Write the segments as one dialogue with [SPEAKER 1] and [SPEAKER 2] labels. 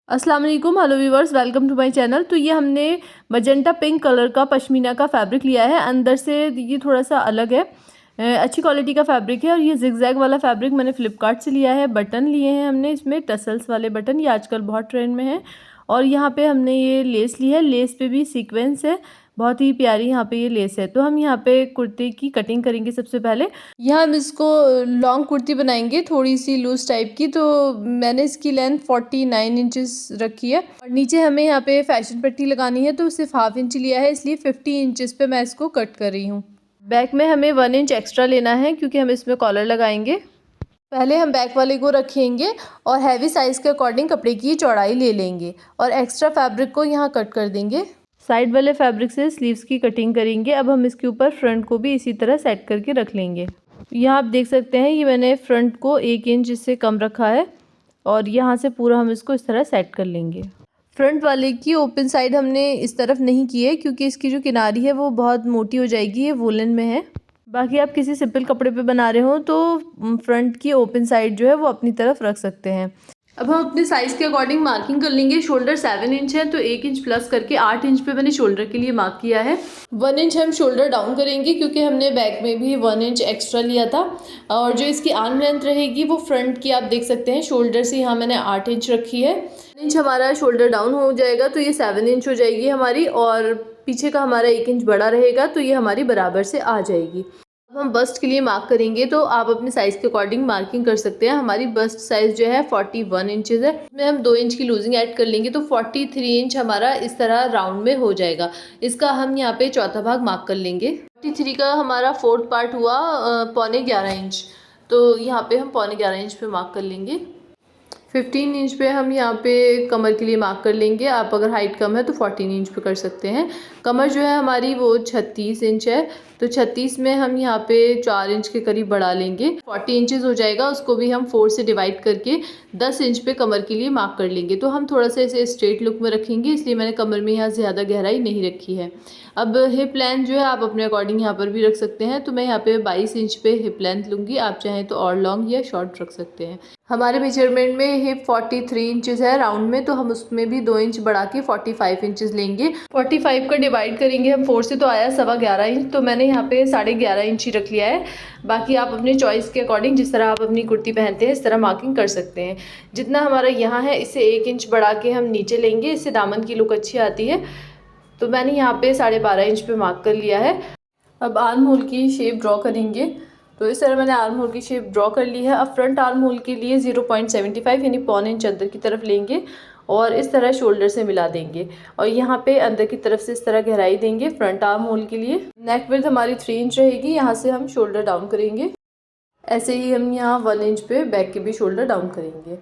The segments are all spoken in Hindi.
[SPEAKER 1] अस्सलाम वालेकुम, hello viewers, welcome to my channel. तो ये हमने मजेंटा पिंक कलर का पश्मीना का फैब्रिक लिया है। अंदर से ये थोड़ा सा अलग है, अच्छी क्वालिटी का फैब्रिक है। और ये जिगजैग वाला फैब्रिक मैंने फ्लिपकार्ट से लिया है। बटन लिए हैं हमने इसमें टसल्स वाले बटन, ये आजकल बहुत ट्रेंड में है। और यहाँ पे हमने ये लेस ली है, लेस पे भी सीक्वेंस है, बहुत ही प्यारी यहाँ पे ये लेस है। तो हम यहाँ पे कुर्ते की कटिंग करेंगे। सबसे पहले यहाँ हम इसको लॉन्ग कुर्ती बनाएंगे, थोड़ी सी लूज टाइप की। तो मैंने इसकी लेंथ 49 इंचेस रखी है। और नीचे हमें यहाँ पे फैशन पट्टी लगानी है, तो सिर्फ हाफ इंच लिया है, इसलिए 50 इंचेस पे मैं इसको कट कर रही हूँ। बैक में हमें 1 इंच एक्स्ट्रा लेना है, क्योंकि हम इसमें कॉलर लगाएंगे। पहले हम बैक वाले को रखेंगे और हैवी साइज़ के अकॉर्डिंग कपड़े की चौड़ाई ले लेंगे और एक्स्ट्रा फैब्रिक को यहाँ कट कर देंगे। साइड वाले फैब्रिक से स्लीव्स की कटिंग करेंगे। अब हम इसके ऊपर फ्रंट को भी इसी तरह सेट करके रख लेंगे। यहाँ आप देख सकते हैं, ये मैंने फ्रंट को 1 इंच इससे कम रखा है और यहाँ से पूरा हम इसको इस तरह सेट कर लेंगे। फ्रंट वाले की ओपन साइड हमने इस तरफ नहीं की है, क्योंकि इसकी जो किनारी है वो बहुत मोटी हो जाएगी, ये वुलन में है। बाकी आप किसी सिंपल कपड़े पे बना रहे हो तो फ्रंट की ओपन साइड जो है वो अपनी तरफ रख सकते हैं। अब हम अपने साइज़ के अकॉर्डिंग मार्किंग कर लेंगे। शोल्डर 7 इंच है, तो 1 इंच प्लस करके 8 इंच पे मैंने शोल्डर के लिए मार्क किया है। 1 इंच हम शोल्डर डाउन करेंगे, क्योंकि हमने बैक में भी 1 इंच एक्स्ट्रा लिया था। और जो इसकी आर्म लेंथ रहेगी वो फ्रंट की आप देख सकते हैं, शोल्डर से यहाँ मैंने 8 इंच रखी है। 1 इंच हमारा शोल्डर डाउन हो जाएगा, तो ये 7 इंच हो जाएगी हमारी। और पीछे का हमारा 1 इंच बड़ा रहेगा, तो ये हमारी बराबर से आ जाएगी। अब हम बस्ट के लिए मार्क करेंगे, तो आप अपने साइज़ के अकॉर्डिंग मार्किंग कर सकते हैं। हमारी बस्ट साइज़ जो है 41 इंचेस है, इसमें हम 2 इंच की लूजिंग ऐड कर लेंगे, तो 43 इंच हमारा इस तरह राउंड में हो जाएगा। इसका हम यहाँ पे चौथा भाग मार्क कर लेंगे। 43 का हमारा 4th पार्ट हुआ 11.25 इंच, तो यहाँ पे हम 11.25 इंच पे मार्क कर लेंगे। 15 इंच पे हम यहाँ पे कमर के लिए मार्क कर लेंगे। आप अगर हाइट कम है तो 14 इंच पे कर सकते हैं। कमर जो है हमारी वो 36 इंच है, तो 36 में हम यहाँ पे 4 इंच के करीब बढ़ा लेंगे। 40 इंचेस हो जाएगा, उसको भी हम 4 से डिवाइड करके 10 इंच पे कमर के लिए मार्क कर लेंगे। तो हम थोड़ा सा इसे स्ट्रेट लुक में रखेंगे, इसलिए मैंने कमर में यहाँ ज़्यादा गहराई नहीं रखी है। अब हिप लेंथ जो है आप अपने अकॉर्डिंग यहाँ पर भी रख सकते हैं, तो मैं यहाँ पे 22 इंच पे हिप लेंथ लूँगी। आप चाहें तो और लॉन्ग या शॉर्ट रख सकते हैं। हमारे मेजरमेंट में हिप 43 इंचेस है राउंड में, तो हम उसमें भी 2 इंच बढ़ा के 45 इंचेस लेंगे। 45 का डिवाइड करेंगे हम 4 से, तो आया 11.25 इंच, तो मैंने यहाँ पे 11.5 इंच ही रख लिया है। बाकी आप अपने चॉइस के अकॉर्डिंग जिस तरह आप अपनी कुर्ती पहनते हैं इस तरह मार्किंग कर सकते हैं। जितना हमारा यहाँ है इससे 1 इंच बढ़ा के हम नीचे लेंगे, इससे दामन की लुक अच्छी आती है। तो मैंने यहाँ पे 12.5 इंच पे मार्क कर लिया है। अब आर्म होल की शेप ड्रॉ करेंगे, तो इस तरह मैंने आर्म होल की शेप ड्रॉ कर ली है। अब फ्रंट आर्म होल के लिए 0.75 यानी 1.25 इंच अंदर की तरफ लेंगे और इस तरह शोल्डर से मिला देंगे और यहाँ पे अंदर की तरफ से इस तरह गहराई देंगे फ्रंट आर्म होल के लिए। नेक विड्थ हमारी 3 इंच रहेगी, यहाँ से हम शोल्डर डाउन करेंगे। ऐसे ही हम यहाँ 1 इंच पे बैक के भी शोल्डर डाउन करेंगे।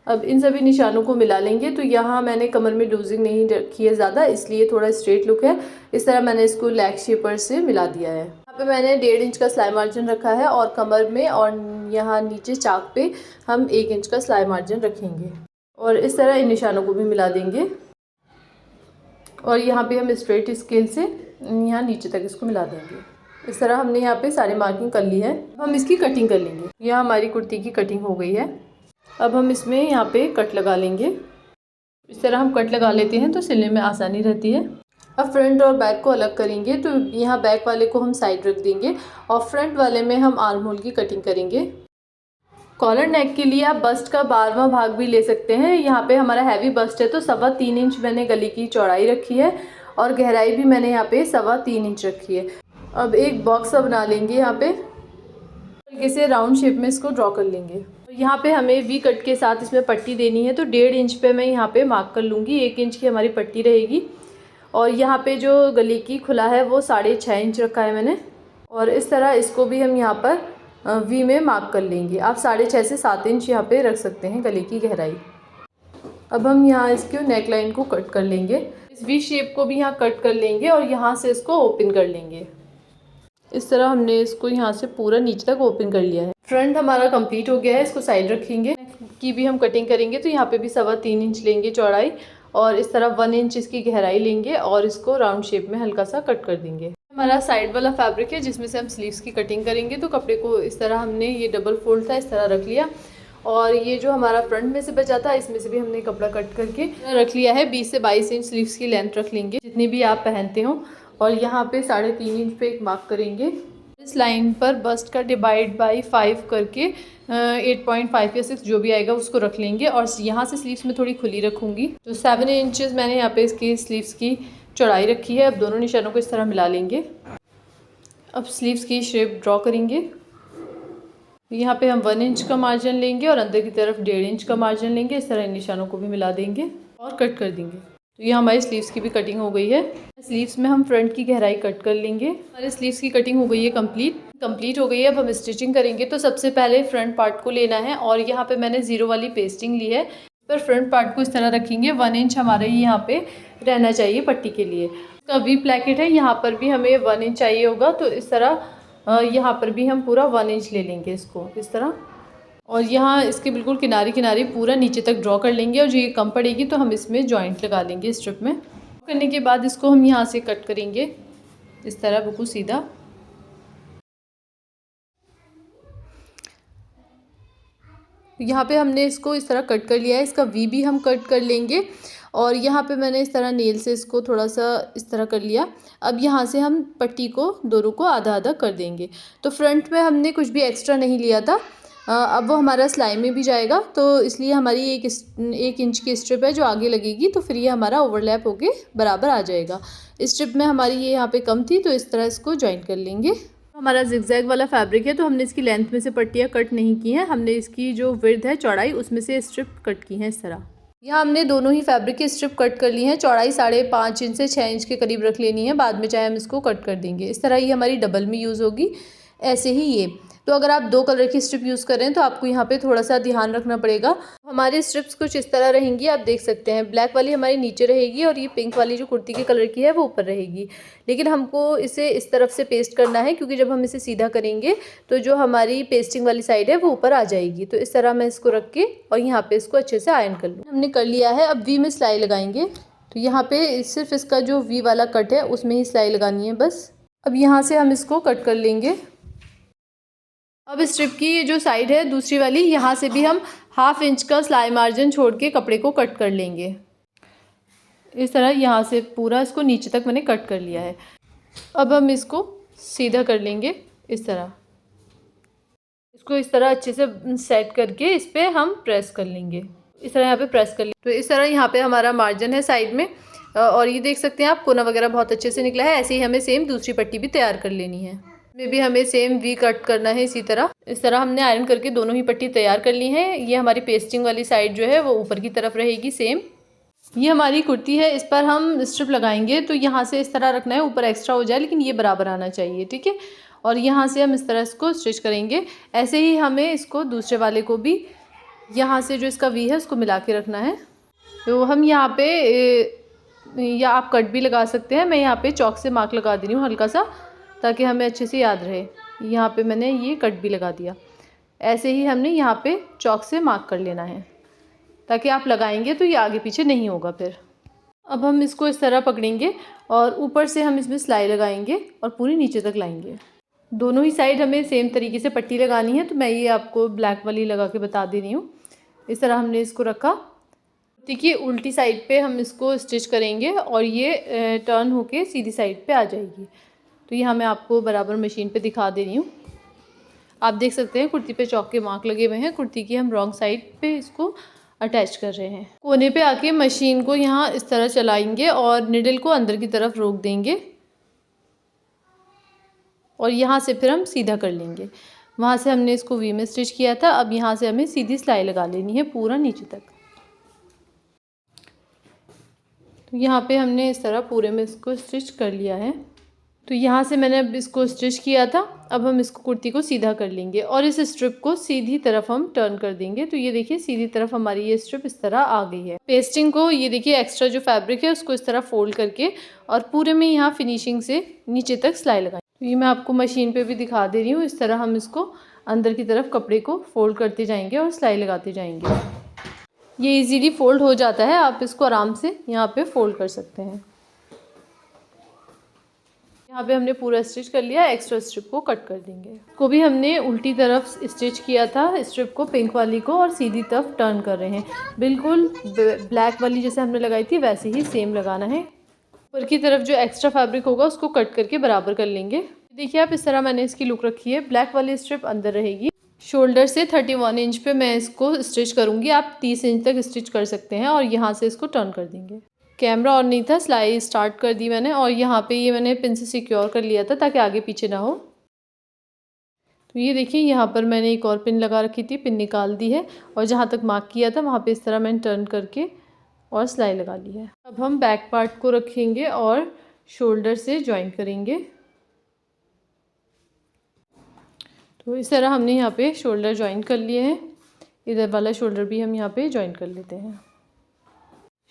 [SPEAKER 1] अब इन सभी निशानों को मिला लेंगे। तो यहाँ मैंने कमर में लूजिंग नहीं रखी है ज़्यादा, इसलिए थोड़ा स्ट्रेट लुक है। इस तरह मैंने इसको लैग शेपर से मिला दिया है। यहाँ पे मैंने 1.5 इंच का सिलाई मार्जिन रखा है और कमर में और यहाँ नीचे चाक पे हम 1 इंच का सिलाई मार्जिन रखेंगे और इस तरह इन निशानों को भी मिला देंगे। और यहाँ पे हम स्ट्रेट स्केल से यहाँ नीचे तक इसको मिला देंगे। इस तरह हमने यहाँ पे सारी मार्किंग कर ली है। हम इसकी कटिंग कर लेंगे। यहाँ हमारी कुर्ती की कटिंग हो गई है। अब हम इसमें यहाँ पे कट लगा लेंगे। इस तरह हम कट लगा लेते हैं तो सिलने में आसानी रहती है। अब फ्रंट और बैक को अलग करेंगे, तो यहाँ बैक वाले को हम साइड रख देंगे और फ्रंट वाले में हम आर्म होल की कटिंग करेंगे। कॉलर नेक के लिए आप बस्ट का 12वां भाग भी ले सकते हैं। यहाँ पे हमारा हैवी बस्ट है, तो 3.25 इंच मैंने गले की चौड़ाई रखी है और गहराई भी मैंने यहाँ पे 3.25 इंच रखी है। अब एक बॉक्स बना लेंगे, यहाँ पे हल्के से राउंड शेप में इसको ड्रॉ कर लेंगे। यहाँ पे हमें वी कट के साथ इसमें पट्टी देनी है, तो 1.5 इंच पे मैं यहाँ पे मार्क कर लूँगी। 1 इंच की हमारी पट्टी रहेगी और यहाँ पे जो गले की खुला है वो 6.5 इंच रखा है मैंने और इस तरह इसको भी हम यहाँ पर वी में मार्क कर लेंगे। आप 6.5 से 7 इंच यहाँ पे रख सकते हैं गले की गहराई। अब हम यहाँ इसके नेक लाइन को कट कर लेंगे। इस वी शेप को भी यहाँ कट कर लेंगे और यहाँ से इसको ओपन कर लेंगे। इस तरह हमने इसको यहाँ से पूरा नीचे तक ओपन कर लिया है। फ्रंट हमारा कंप्लीट हो गया है, इसको साइड रखेंगे। की भी हम कटिंग करेंगे, तो यहाँ पे भी 3.25 इंच लेंगे चौड़ाई और इस तरह 1 इंच इसकी गहराई लेंगे और इसको राउंड शेप में हल्का सा कट कर देंगे। हमारा साइड वाला फैब्रिक है जिसमें से हम स्लीव्स की कटिंग करेंगे, तो कपड़े को इस तरह हमने ये डबल फोल्ड था इस तरह रख लिया और ये जो हमारा फ्रंट में से बचा था इसमें से भी हमने कपड़ा कट करके रख लिया है। 20 से 22 इंच स्लीव्स की लेंथ रख लेंगे जितनी भी आप पहनते हो। और यहाँ पे 3.5 इंच पे एक मार्क करेंगे। इस लाइन पर बस्ट का डिवाइड बाई 5 करके 8.5 या 6 जो भी आएगा उसको रख लेंगे। और यहाँ से स्लीव्स में थोड़ी खुली रखूँगी। तो 7 इंचज़ मैंने यहाँ पे इसकी स्लीव्स की चौड़ाई रखी है। अब दोनों निशानों को इस तरह मिला लेंगे। अब स्लीव्स की शेप ड्रॉ करेंगे। यहाँ पे हम 1 इंच का मार्जिन लेंगे और अंदर की तरफ 1.5 इंच का मार्जिन लेंगे। इस तरह इन निशानों को भी मिला देंगे और कट कर देंगे। तो ये हमारी स्लीव्स की भी कटिंग हो गई है। स्लीव्स में हम फ्रंट की गहराई कट कर लेंगे। हमारे स्लीव्स की कटिंग हो गई है कंप्लीट हो गई है। अब हम स्टिचिंग करेंगे। तो सबसे पहले फ्रंट पार्ट को लेना है और यहाँ पे मैंने 0 वाली पेस्टिंग ली है। इस पर फ्रंट पार्ट को इस तरह रखेंगे। 1 इंच हमारे यहाँ पे रहना चाहिए पट्टी के लिए। इसका वी प्लैकेट है, यहाँ पर भी हमें 1 इंच चाहिए होगा। तो इस तरह यहाँ पर भी हम पूरा 1 इंच ले लेंगे इसको इस तरह। और यहाँ इसके बिल्कुल किनारे पूरा नीचे तक ड्रॉ कर लेंगे। और जो ये कम पड़ेगी तो हम इसमें जॉइंट लगा लेंगे स्ट्रिप में। करने के बाद इसको हम यहाँ से कट करेंगे इस तरह बिल्कुल सीधा। यहाँ पे हमने इसको इस तरह कट कर लिया है। इसका वी भी हम कट कर लेंगे। और यहाँ पे मैंने इस तरह नेल से इसको थोड़ा सा इस तरह कर लिया। अब यहाँ से हम पट्टी को दोनों को आधा आधा कर देंगे। तो फ्रंट में हमने कुछ भी एक्स्ट्रा नहीं लिया था। अब वो हमारा सिलाई में भी जाएगा। तो इसलिए हमारी 1 इंच की स्ट्रिप है जो आगे लगेगी। तो फिर ये हमारा ओवरलैप होके बराबर आ जाएगा। स्ट्रिप में हमारी ये यहाँ पे कम थी तो इस तरह इसको ज्वाइन कर लेंगे। हमारा जिगजैग वाला फैब्रिक है तो हमने इसकी लेंथ में से पट्टियाँ कट नहीं की हैं। हमने इसकी जो विड्थ है चौड़ाई उसमें से स्ट्रिप कट की हैं इस तरह। यहाँ हमने दोनों ही फैब्रिक की स्ट्रिप कट कर ली है। चौड़ाई 5.5 इंच से 6 इंच के करीब रख लेनी है। बाद में चाहे हम इसको कट कर देंगे। इस तरह ये हमारी डबल में यूज़ होगी। ऐसे ही ये तो अगर आप 2 कलर की स्ट्रिप यूज़ करें तो आपको यहाँ पे थोड़ा सा ध्यान रखना पड़ेगा। हमारी स्ट्रिप्स कुछ इस तरह रहेंगी, आप देख सकते हैं। ब्लैक वाली हमारी नीचे रहेगी और ये पिंक वाली जो कुर्ती के कलर की है वो ऊपर रहेगी। लेकिन हमको इसे इस तरफ से पेस्ट करना है क्योंकि जब हम इसे सीधा करेंगे तो जो हमारी पेस्टिंग वाली साइड है वो ऊपर आ जाएगी। तो इस तरह मैं इसको रख के और यहाँ पर इसको अच्छे से आयरन कर लूँ। हमने कर लिया है। अब वी में सिलाई लगाएंगे। तो यहाँ पे सिर्फ इसका जो वी वाला कट है उसमें ही सिलाई लगानी है बस। अब यहाँ से हम इसको कट कर लेंगे। अब स्ट्रिप की ये जो साइड है दूसरी वाली, यहाँ से भी हम 1/2 इंच का सिलाई मार्जिन छोड़ के कपड़े को कट कर लेंगे इस तरह। यहाँ से पूरा इसको नीचे तक मैंने कट कर लिया है। अब हम इसको सीधा कर लेंगे इस तरह। इसको इस तरह अच्छे से सेट करके इस पर हम प्रेस कर लेंगे इस तरह। यहाँ पे प्रेस कर लेंगे। तो इस तरह यहाँ पे हमारा मार्जिन है साइड में। और ये देख सकते हैं आप कोना वगैरह बहुत अच्छे से निकला है। ऐसे ही हमें सेम दूसरी पट्टी भी तैयार कर लेनी है। में भी हमें सेम वी कट करना है इसी तरह। इस तरह हमने आयरन करके दोनों ही पट्टी तैयार कर ली है। ये हमारी पेस्टिंग वाली साइड जो है वो ऊपर की तरफ रहेगी सेम। ये हमारी कुर्ती है, इस पर हम स्ट्रिप लगाएंगे। तो यहाँ से इस तरह रखना है, ऊपर एक्स्ट्रा हो जाए लेकिन ये बराबर आना चाहिए, ठीक है। और यहाँ से हम इस तरह इसको स्टिच करेंगे। ऐसे ही हमें इसको दूसरे वाले को भी यहाँ से जो इसका वी है उसको मिला के रखना है। तो हम यहाँ पे या आप कट भी लगा सकते हैं। मैं यहाँ पे चॉक से मार्क लगा दे रही हूँ हल्का सा, ताकि हमें अच्छे से याद रहे। यहाँ पे मैंने ये कट भी लगा दिया। ऐसे ही हमने यहाँ पे चॉक से मार्क कर लेना है ताकि आप लगाएंगे तो ये आगे पीछे नहीं होगा फिर। अब हम इसको इस तरह पकड़ेंगे और ऊपर से हम इसमें सिलाई लगाएंगे और पूरी नीचे तक लाएंगे। दोनों ही साइड हमें सेम तरीके से पट्टी लगानी है। तो मैं ये आपको ब्लैक वाली लगा के बता दे रही हूँ। इस तरह हमने इसको रखा। देखिए उल्टी साइड पे हम इसको स्टिच करेंगे और ये टर्न होके सीधी साइड पे आ जाएगी। तो यहाँ मैं आपको बराबर मशीन पे दिखा दे रही हूँ। आप देख सकते हैं कुर्ती पे चौक के मार्क लगे हुए हैं। कुर्ती की हम रॉन्ग साइड पे इसको अटैच कर रहे हैं। कोने पे आके मशीन को यहाँ इस तरह चलाएंगे और निडल को अंदर की तरफ रोक देंगे और यहाँ से फिर हम सीधा कर लेंगे। वहाँ से हमने इसको वी में स्टिच किया था। अब यहाँ से हमें सीधी सिलाई लगा लेनी है पूरा नीचे तक। तो यहाँ पे हमने इस तरह पूरे में इसको स्टिच कर लिया है। तो यहाँ से मैंने अब इसको स्टिच किया था। अब हम इसको कुर्ती को सीधा कर लेंगे और इस स्ट्रिप को सीधी तरफ हम टर्न कर देंगे। तो ये देखिए सीधी तरफ हमारी ये स्ट्रिप इस तरह आ गई है। पेस्टिंग को ये देखिए एक्स्ट्रा जो फैब्रिक है उसको इस तरह फोल्ड करके और पूरे में यहाँ फिनिशिंग से नीचे तक सिलाई लगाएं। तो ये मैं आपको मशीन पे भी दिखा दे रही हूँ। इस तरह हम इसको अंदर की तरफ कपड़े को फोल्ड करते जाएंगे और सिलाई लगाते जाएंगे। ये इजीली फोल्ड हो जाता है। आप इसको आराम से यहाँ पे फोल्ड कर सकते हैं। यहाँ पे हमने पूरा स्टिच कर लिया, एक्स्ट्रा स्ट्रिप को कट कर देंगे। को भी हमने उल्टी तरफ स्टिच किया था स्ट्रिप को, पिंक वाली को, और सीधी तरफ टर्न कर रहे हैं। बिल्कुल ब्लैक वाली जैसे हमने लगाई थी वैसे ही सेम लगाना है। ऊपर की तरफ जो एक्स्ट्रा फैब्रिक होगा उसको कट करके बराबर कर लेंगे। देखिए आप, इस तरह मैंने इसकी लुक रखी है। ब्लैक वाली स्ट्रिप अंदर रहेगी। शोल्डर से 31 इंच पे मैं इसको स्टिच करूँगी। आप 30 इंच तक स्टिच कर सकते हैं और यहाँ से इसको टर्न कर देंगे। कैमरा ऑन नहीं था, सिलाई स्टार्ट कर दी मैंने, और यहाँ पे ये मैंने पिन से सिक्योर कर लिया था ताकि आगे पीछे ना हो। तो ये देखिए, यहाँ पर मैंने एक और पिन लगा रखी थी, पिन निकाल दी है, और जहाँ तक मार्क किया था वहाँ पे इस तरह मैंने टर्न करके और सिलाई लगा ली है। अब हम बैक पार्ट को रखेंगे और शोल्डर से ज्वाइन करेंगे। तो इस तरह हमने यहाँ पे शोल्डर ज्वाइन कर लिए हैं। इधर वाला शोल्डर भी हम यहाँ पे ज्वाइन कर लेते हैं।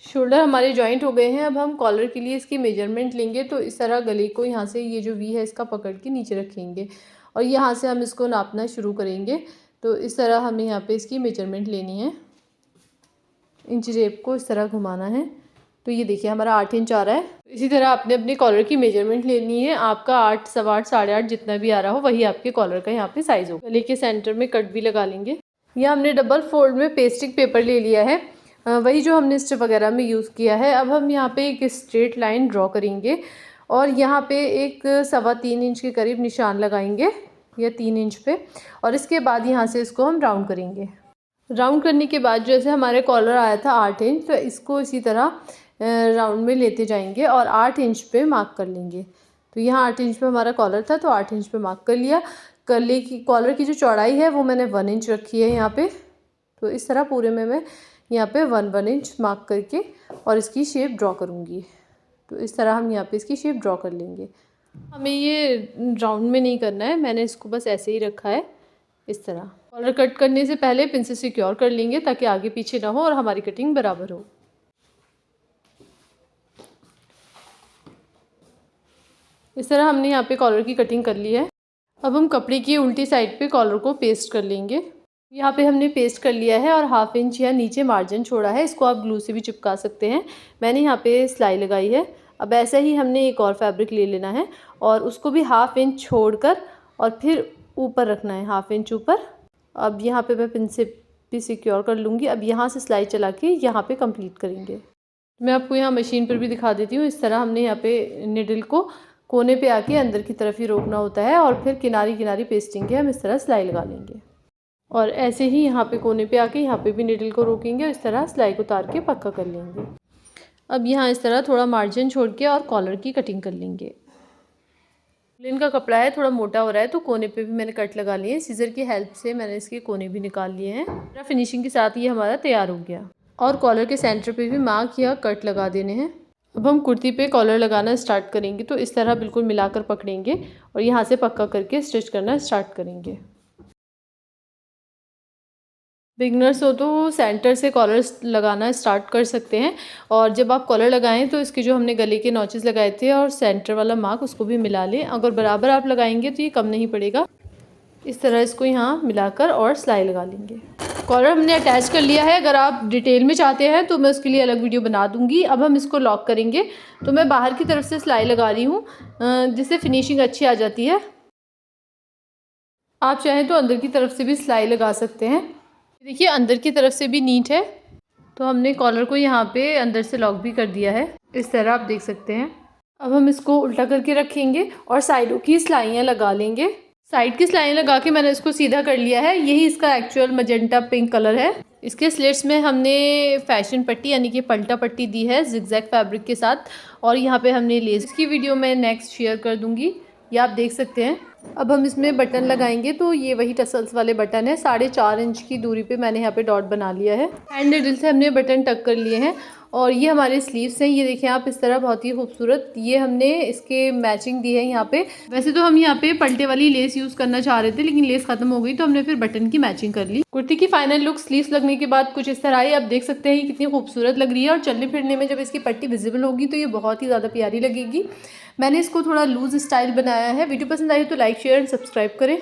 [SPEAKER 1] शोल्डर हमारे जॉइंट हो गए हैं। अब हम कॉलर के लिए इसकी मेजरमेंट लेंगे। तो इस तरह गले को यहाँ से ये जो वी है इसका पकड़ के नीचे रखेंगे और यहाँ से हम इसको नापना शुरू करेंगे। तो इस तरह हमें यहाँ पे इसकी मेजरमेंट लेनी है। इंच टेप को इस तरह घुमाना है। तो ये देखिए हमारा 8 इंच आ रहा है। इसी तरह आपने अपने कॉलर की मेजरमेंट लेनी है। आपका 8, सवा 8, साढ़े 8 जितना भी आ रहा हो वही आपके कॉलर का यहाँ पे साइज़ होगा। गले के सेंटर में कट भी लगा लेंगे। यहाँ हमने डबल फोल्ड में पेस्टिंग पेपर ले लिया है, वही जो हमने स्टिच वगैरह में यूज़ किया है। अब हम यहाँ पे एक स्ट्रेट लाइन ड्रॉ करेंगे और यहाँ पे एक 3.25 इंच के करीब निशान लगाएंगे या 3 इंच पे, और इसके बाद यहाँ से इसको हम राउंड करेंगे। राउंड करने के बाद जैसे हमारे कॉलर आया था 8 इंच, तो इसको इसी तरह राउंड में लेते जाएंगे और 8 इंच पे मार्क कर लेंगे। तो यहाँ 8 इंच पे हमारा कॉलर था, तो 8 इंच पे मार्क कर लिया। गले की कॉलर की जो चौड़ाई है वो मैंने 1 इंच रखी है यहाँ पे। तो इस तरह पूरे में मैं यहाँ पे 1 इंच मार्क करके और इसकी शेप ड्रॉ करूँगी। तो इस तरह हम यहाँ पे इसकी शेप ड्रॉ कर लेंगे। हमें ये राउंड में नहीं करना है, मैंने इसको बस ऐसे ही रखा है इस तरह। कॉलर कट करने से पहले पिन से सिक्योर कर लेंगे ताकि आगे पीछे ना हो और हमारी कटिंग बराबर हो। इस तरह हमने यहाँ पे कॉलर की कटिंग कर ली है। अब हम कपड़े की उल्टी साइड पे कॉलर को पेस्ट कर लेंगे। यहाँ पे हमने पेस्ट कर लिया है और 1/2 इंच या नीचे मार्जिन छोड़ा है। इसको आप ग्लू से भी चिपका सकते हैं। मैंने यहाँ पे सिलाई लगाई है। अब ऐसे ही हमने एक और फैब्रिक ले लेना है और उसको भी 1/2 इंच छोड़कर और फिर ऊपर रखना है, 1/2 इंच ऊपर। अब यहाँ पे मैं पिन से भी सिक्योर कर लूँगी। अब यहाँ से सिलाई चला के यहाँ पे कंप्लीट करेंगे। मैं आपको यहाँ मशीन पर भी दिखा देती हूँ। इस तरह हमने यहाँ पे निडल को कोने पे आके अंदर की तरफ ही रोकना होता है और फिर किनारी किनारी पेस्टिंग के हम इस तरह सिलाई लगा लेंगे। और ऐसे ही यहाँ पे कोने पे आके यहाँ पे भी निडल को रोकेंगे और इस तरह सिलाई को उतार के पक्का कर लेंगे। अब यहाँ इस तरह थोड़ा मार्जिन छोड़ के और कॉलर की कटिंग कर लेंगे। प्लेन का कपड़ा है, थोड़ा मोटा हो रहा है, तो कोने पे भी मैंने कट लगा लिए। सीजर की हेल्प से मैंने इसके कोने भी निकाल लिए हैं। फिनिशिंग के साथ ये हमारा तैयार हो गया। और कॉलर के सेंटर पे भी मार्क या कट लगा देने हैं। अब हम कुर्ती पे कॉलर लगाना स्टार्ट करेंगे। तो इस तरह बिल्कुल मिलाकर पकड़ेंगे और यहाँ से पक्का करके स्टिच करना स्टार्ट करेंगे। बिगनर्स हो तो सेंटर से कॉलर लगाना स्टार्ट कर सकते हैं। और जब आप कॉलर लगाएं तो इसके जो हमने गले के नॉचेस लगाए थे और सेंटर वाला मार्क उसको भी मिला लें। अगर बराबर आप लगाएंगे तो ये कम नहीं पड़ेगा। इस तरह इसको यहाँ मिलाकर और सिलाई लगा लेंगे। कॉलर हमने अटैच कर लिया है। अगर आप डिटेल में चाहते हैं तो मैं उसके लिए अलग वीडियो बना दूंगी। अब हम इसको लॉक करेंगे। तो मैं बाहर की तरफ से सिलाई लगा रही हूँ जिससे फिनिशिंग अच्छी आ जाती है। आप चाहें तो अंदर की तरफ से भी सिलाई लगा सकते हैं। देखिए अंदर की तरफ से भी नीट है। तो हमने कॉलर को यहाँ पे अंदर से लॉक भी कर दिया है, इस तरह आप देख सकते हैं। अब हम इसको उल्टा करके रखेंगे और साइडों की सिलाइयाँ लगा लेंगे। साइड की सिलाई लगा के मैंने इसको सीधा कर लिया है। यही इसका एक्चुअल मजेंटा पिंक कलर है। इसके स्लिट्स में हमने फैशन पट्टी यानी कि पल्टा पट्टी दी है जिगजैग फैब्रिक के साथ। और यहाँ पे हमने लेस की वीडियो मैं नेक्स्ट शेयर कर दूँगी, ये आप देख सकते हैं। अब हम इसमें बटन लगाएंगे। तो ये वही टसल्स वाले बटन है। 4.5 इंच की दूरी पे मैंने यहाँ पे डॉट बना लिया है। हैंड निडल से हमने बटन टक कर लिए हैं। और ये हमारे स्लीव्स हैं, ये देखें आप इस तरह बहुत ही खूबसूरत। ये हमने इसके मैचिंग दी है यहाँ पे। वैसे तो हम यहाँ पे पलटे वाली लेस यूज़ करना चाह रहे थे लेकिन लेस ख़त्म हो गई तो हमने फिर बटन की मैचिंग कर ली। कुर्ती की फाइनल लुक स्लीव्स लगने के बाद कुछ इस तरह आई। आप देख सकते हैं कितनी खूबसूरत लग रही है। और चलने फिरने में जब इसकी पट्टी विजिबल होगी तो ये बहुत ही ज़्यादा प्यारी लगेगी। मैंने इसको थोड़ा लूज स्टाइल बनाया है। वीडियो पसंद आई तो लाइक शेयर एंड सब्सक्राइब करें।